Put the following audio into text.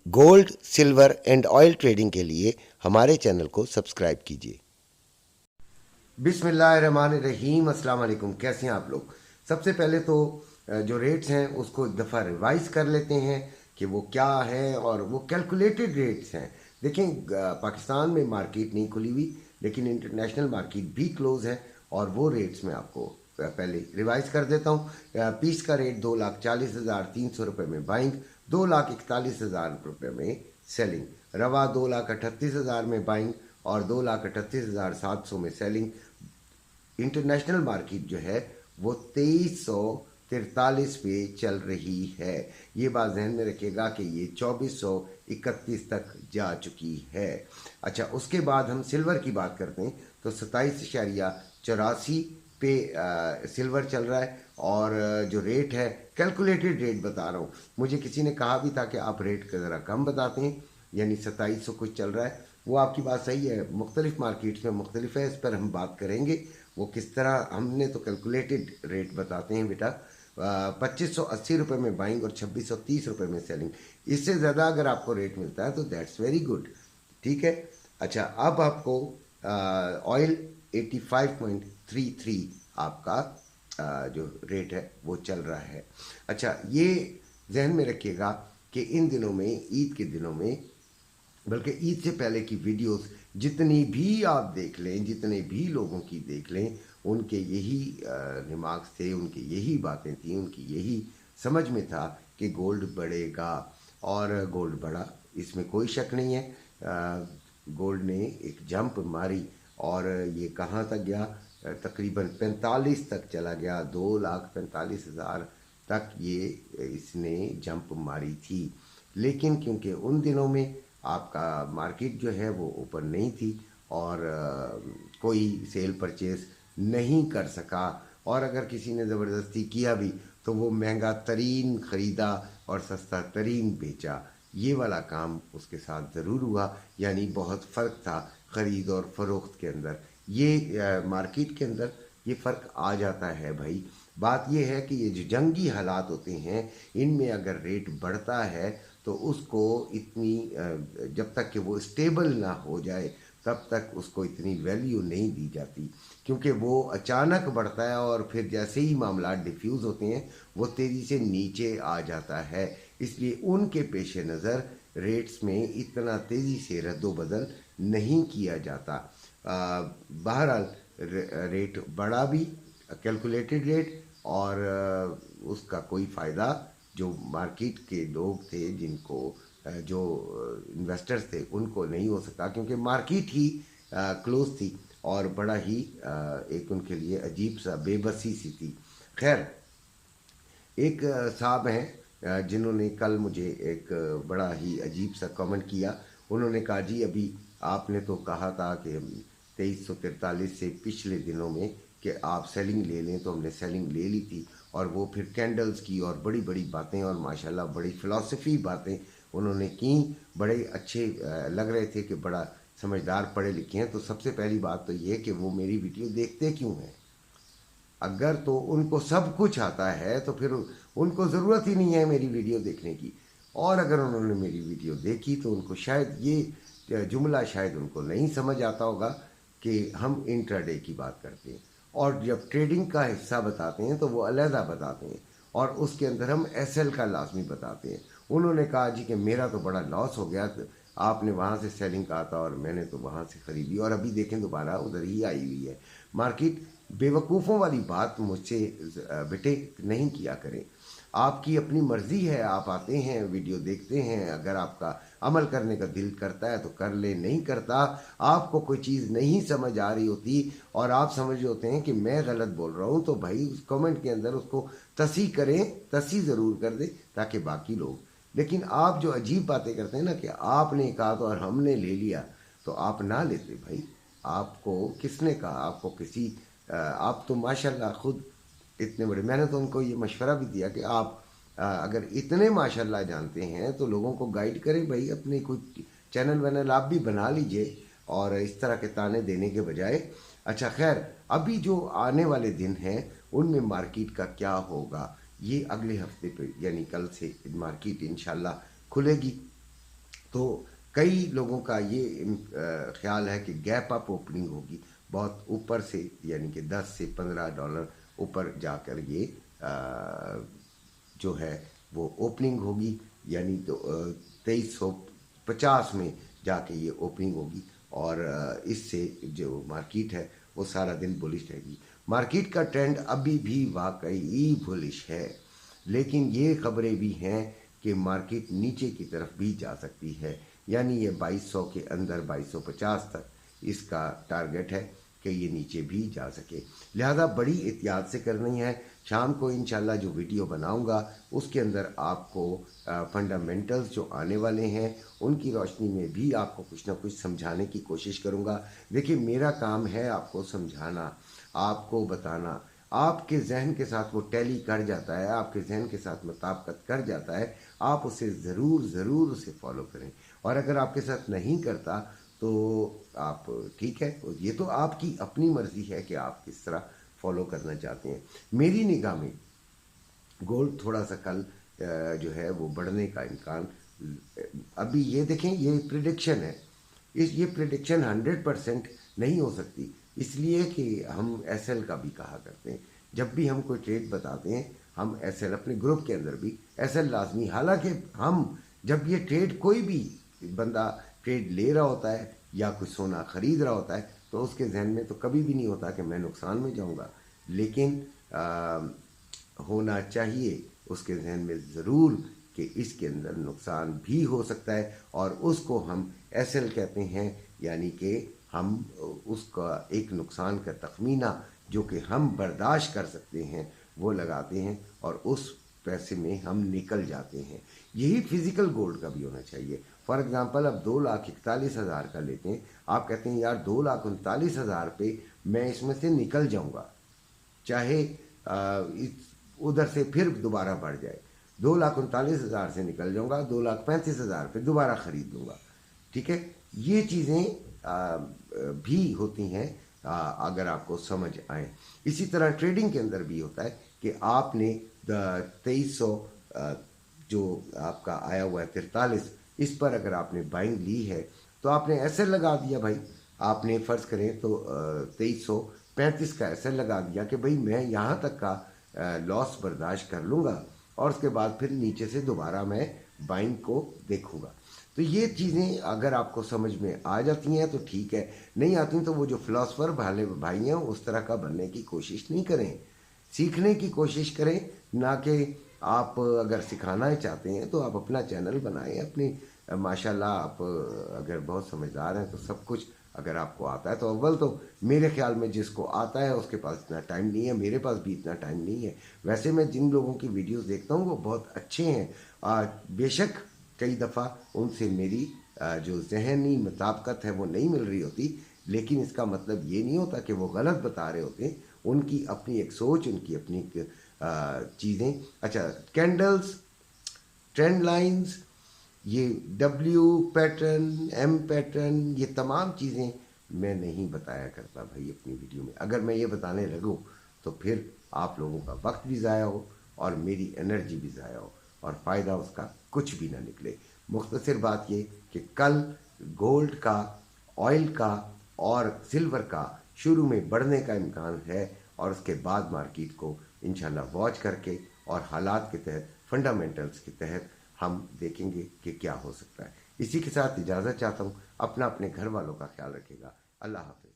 Gold, silver and oil trading के लिए हमारे चैनल को सब्सक्राइब कीजिए। बिस्मिल्लाहिर्रहमानिर्रहीम, अस्सलाम वालेकुम। कैसे हैं आप लोग? सबसे पहले तो जो रेट्स हैं उसको एक दफ़ा रिवाइज कर लेते हैं कि वो क्या है, और वो कैलकुलेटेड रेट्स हैं। देखें, पाकिस्तान में मार्केट नहीं खुली हुई, लेकिन इंटरनेशनल मार्केट भी क्लोज है, और वो रेट्स में आपको पहले रिवाइज कर देता हूँ। पीस का रेट 2,40,300 में बाइंग, 2,41,000 में सेलिंग। रवा 2,38,000 में बाइंग और 2,38,700 में सेलिंग। इंटरनेशनल मार्केट जो है वो 2343 पे चल रही है। ये बात ध्यान में रखिएगा कि ये 2431 तक जा चुकी है। अच्छा, उसके बाद हम सिल्वर की बात करते हैं तो 27.84 पे सिल्वर चल रहा है। और जो रेट है, कैलकुलेटेड रेट बता रहा हूँ। मुझे किसी ने कहा भी था कि आप रेट ज़रा कम बताते हैं, यानी 2700 कुछ चल रहा है। वो आपकी बात सही है, मुख्तलिफ मार्केट्स में मुख्तलिफ है, इस पर हम बात करेंगे वो किस तरह। हमने तो कैलकुलेटेड रेट बताते हैं बेटा। 2580 में बाइंग और 2630 में सेलिंग। इससे ज़्यादा अगर आपको रेट मिलता है तो दैट्स वेरी गुड, ठीक है। अच्छा, अब आपको ऑयल 85.33 आपका जो रेट है वो चल रहा है। अच्छा, ये जहन में रखिएगा कि इन दिनों में, ईद के दिनों में, बल्कि ईद से पहले की वीडियोस जितनी भी आप देख लें, जितने भी लोगों की देख लें, उनके यही दिमाग से, उनकी यही बातें थी, उनकी यही समझ में था कि गोल्ड बढ़ेगा, और गोल्ड बढ़ा, इसमें कोई शक नहीं है। गोल्ड ने एक जंप मारी और ये कहाँ तक गया? तकरीबन 45 तक चला गया, 2,45,000 तक ये इसने जंप मारी थी। लेकिन क्योंकि उन दिनों में आपका मार्केट जो है वो ऊपर नहीं थी, और कोई सेल परचेज नहीं कर सका, और अगर किसी ने ज़बरदस्ती किया भी तो वो महंगा तरीन ख़रीदा और सस्ता तरीन बेचा। ये वाला काम उसके साथ ज़रूर हुआ, यानी बहुत फ़र्क था ख़रीद और फ़रोख्त के अंदर। ये मार्केट के अंदर ये फ़र्क आ जाता है भाई। बात ये है कि ये जो जंगी हालात होते हैं, इनमें अगर रेट बढ़ता है तो उसको इतनी जब तक कि वो स्टेबल ना हो जाए तब तक उसको इतनी वैल्यू नहीं दी जाती, क्योंकि वो अचानक बढ़ता है और फिर जैसे ही मामला डिफ्यूज़ होते हैं वो तेज़ी से नीचे आ जाता है। इसलिए उनके पेश नज़र रेट्स में इतना तेज़ी से रद्दोबदल नहीं किया जाता। बहरहाल रेट बढ़ा भी, कैलकुलेटेड रेट, और उसका कोई फ़ायदा जो मार्केट के लोग थे, जिनको जो इन्वेस्टर्स थे, उनको नहीं हो सका, क्योंकि मार्केट ही क्लोज थी और बड़ा ही एक उनके लिए अजीब सा बेबसी सी थी। खैर, एक साहब हैं जिन्होंने कल मुझे एक बड़ा ही अजीब सा कमेंट किया। उन्होंने कहा, जी अभी आपने तो कहा था कि 2343 से पिछले दिनों में कि आप सेलिंग ले लें, तो हमने सेलिंग ले ली थी, और वो फिर कैंडल्स की और बड़ी बड़ी बातें, और माशाल्लाह बड़ी फ़िलासफ़ी बातें उन्होंने की। बड़े अच्छे लग रहे थे कि बड़ा समझदार पढ़े लिखे हैं। तो सबसे पहली बात तो ये कि वो मेरी वीडियो देखते क्यों हैं? अगर तो उनको सब कुछ आता है तो फिर उनको ज़रूरत ही नहीं है मेरी वीडियो देखने की। और अगर उन्होंने मेरी वीडियो देखी तो उनको शायद ये जुमला शायद उनको नहीं समझ आता होगा कि हम इंट्राडे की बात करते हैं, और जब ट्रेडिंग का हिस्सा बताते हैं तो वो अलहदा बताते हैं, और उसके अंदर हम एसएल का लाजमी बताते हैं। उन्होंने कहा, जी कि मेरा तो बड़ा लॉस हो गया, आपने वहाँ से सेलिंग कहा था और मैंने तो वहाँ से ख़रीदी, और अभी देखें दोबारा उधर ही आई हुई है मार्केट। बेवकूफ़ों वाली बात मुझसे बेटे नहीं किया करें। आपकी अपनी मर्ज़ी है, आप आते हैं, वीडियो देखते हैं, अगर आपका अमल करने का दिल करता है तो कर ले, नहीं करता, आपको कोई चीज़ नहीं समझ आ रही होती और आप समझ रहे होते हैं कि मैं गलत बोल रहा हूँ, तो भाई उस कमेंट के अंदर उसको तसी करें, तसी ज़रूर कर दे ताकि बाकी लोग। लेकिन आप जो अजीब बातें करते हैं ना कि आपने कहा तो और हमने ले लिया, तो आप ना लेते भाई। आपको किसने कहा? आपको किसी आप तो माशाल्लाह खुद इतने बड़े, मैंने तो उनको ये मशवरा भी दिया कि आप अगर इतने माशाल्लाह जानते हैं तो लोगों को गाइड करें भाई, अपने कोई चैनल वैनल आप भी बना लीजिए, और इस तरह के ताने देने के बजाय। अच्छा खैर, अभी जो आने वाले दिन हैं उनमें मार्केट का क्या होगा, ये अगले हफ्ते पे यानी कल से मार्केट इंशाल्लाह खुलेगी। تو کئی لوگوں کا یہ خیال ہے کہ گیپ اپ اوپننگ ہوگی بہت اوپر سے، یعنی کہ $10 سے $15 اوپر جا کر یہ جو ہے وہ اوپننگ ہوگی، یعنی 2350 میں جا کے یہ اوپننگ ہوگی، اور اس سے جو مارکیٹ ہے وہ سارا دن بلش رہے گی۔ مارکیٹ کا ٹرینڈ ابھی بھی واقعی بلش ہے، لیکن یہ خبریں بھی ہیں کہ مارکیٹ نیچے کی طرف بھی جا سکتی ہے، یعنی یہ 2200 کے اندر 2250 تک اس کا ٹارگٹ ہے کہ یہ نیچے بھی جا سکے، لہذا بڑی احتیاط سے کرنی ہے۔ شام کو انشاءاللہ جو ویڈیو بناؤں گا اس کے اندر آپ کو فنڈامنٹلز جو آنے والے ہیں ان کی روشنی میں بھی آپ کو کچھ نہ کچھ سمجھانے کی کوشش کروں گا۔ دیکھیے میرا کام ہے آپ کو سمجھانا، آپ کو بتانا، آپ کے ذہن کے ساتھ وہ ٹیلی کر جاتا ہے، آپ کے ذہن کے ساتھ مطابقت کر جاتا ہے، آپ اسے ضرور اسے فالو کریں، اور اگر آپ کے ساتھ نہیں کرتا تو آپ ٹھیک ہے، یہ تو آپ کی اپنی مرضی ہے کہ آپ کس طرح فالو کرنا چاہتے ہیں۔ میری نگاہ میں گولڈ تھوڑا سا کل جو ہے وہ بڑھنے کا امکان، ابھی یہ دیکھیں یہ پریڈکشن ہے، یہ پریڈکشن 100% نہیں ہو سکتی، اس لیے کہ ہم ایس ایل کا بھی کہا کرتے ہیں، جب بھی ہم کوئی ٹریڈ بتاتے ہیں ہم ایس ایل اپنے گروپ کے اندر بھی ایس ایل لازمی، حالانکہ ہم جب یہ ٹریڈ کوئی بھی بندہ ٹریڈ لے رہا ہوتا ہے یا کوئی سونا خرید رہا ہوتا ہے تو اس کے ذہن میں تو کبھی بھی نہیں ہوتا کہ میں نقصان میں جاؤں گا، لیکن ہونا چاہیے اس کے ذہن میں ضرور کہ اس کے اندر نقصان بھی ہو سکتا ہے، اور اس کو ہم ایس ایل کہتے ہیں، یعنی کہ ہم اس کا ایک نقصان کا تخمینہ جو کہ ہم برداشت کر سکتے ہیں وہ لگاتے ہیں، اور اس پیسے میں ہم نکل جاتے ہیں۔ یہی فزیکل گولڈ کا بھی ہونا چاہیے۔ فار ایگزامپل اب 2,41,000 کا لیتے ہیں، آپ کہتے ہیں یار 2,39,000 پہ میں اس میں سے نکل جاؤں گا، چاہے ادھر سے پھر دوبارہ بڑھ جائے، 2,39,000 سے نکل جاؤں گا، 2,35,000 پہ دوبارہ خرید لوں گا، ٹھیک ہے۔ یہ چیزیں بھی ہوتی ہیں اگر آپ کو سمجھ آئیں۔ اسی طرح ٹریڈنگ کے اندر بھی ہوتا ہے کہ آپ نے 2300 جو آپ کا آیا ہوا ہے 43، اس پر اگر آپ نے بائنگ لی ہے تو آپ نے ایسے لگا دیا بھائی، آپ نے فرض کریں تو 2335 کا ایسے لگا دیا کہ بھائی میں یہاں تک کا لاس برداشت کر لوں گا، اور اس کے بعد پھر نیچے سے دوبارہ میں بائنگ کو دیکھوں گا۔ تو یہ چیزیں اگر آپ کو سمجھ میں آ جاتی ہیں تو ٹھیک ہے، نہیں آتی تو وہ جو فلاسفر بھائی ہیں اس طرح کا بننے کی کوشش نہیں کریں، سیکھنے کی کوشش کریں، نہ کہ آپ اگر سکھانا چاہتے ہیں تو آپ اپنا چینل بنائیں اپنی، ماشاءاللہ آپ اگر بہت سمجھدار ہیں تو سب کچھ اگر آپ کو آتا ہے تو اول تو میرے خیال میں جس کو آتا ہے اس کے پاس اتنا ٹائم نہیں ہے، میرے پاس بھی اتنا ٹائم نہیں ہے۔ ویسے میں جن لوگوں کی ویڈیوز دیکھتا ہوں وہ بہت اچھے ہیں، بے شک کئی دفعہ ان سے میری جو ذہنی مطابقت ہے وہ نہیں مل رہی ہوتی، لیکن اس کا مطلب یہ نہیں ہوتا کہ وہ غلط بتا رہے ہوتے ہیں، ان کی اپنی ایک سوچ، ان کی اپنی چیزیں۔ اچھا، کینڈلز، ٹرینڈ لائنز، یہ ڈبلیو پیٹرن، ایم پیٹرن، یہ تمام چیزیں میں نہیں بتایا کرتا بھائی اپنی ویڈیو میں۔ اگر میں یہ بتانے لگوں تو پھر آپ لوگوں کا وقت بھی ضائع ہو اور میری انرجی بھی ضائع ہو، اور فائدہ اس کا کچھ بھی نہ نکلے۔ مختصر بات یہ کہ کل گولڈ کا، آئل کا اور سلور کا شروع میں بڑھنے کا امکان ہے، اور اس کے بعد مارکیٹ کو انشاءاللہ واچ کر کے اور حالات کے تحت، فنڈامنٹلز کے تحت ہم دیکھیں گے کہ کیا ہو سکتا ہے۔ اسی کے ساتھ اجازت چاہتا ہوں، اپنے گھر والوں کا خیال رکھے گا۔ اللہ حافظ۔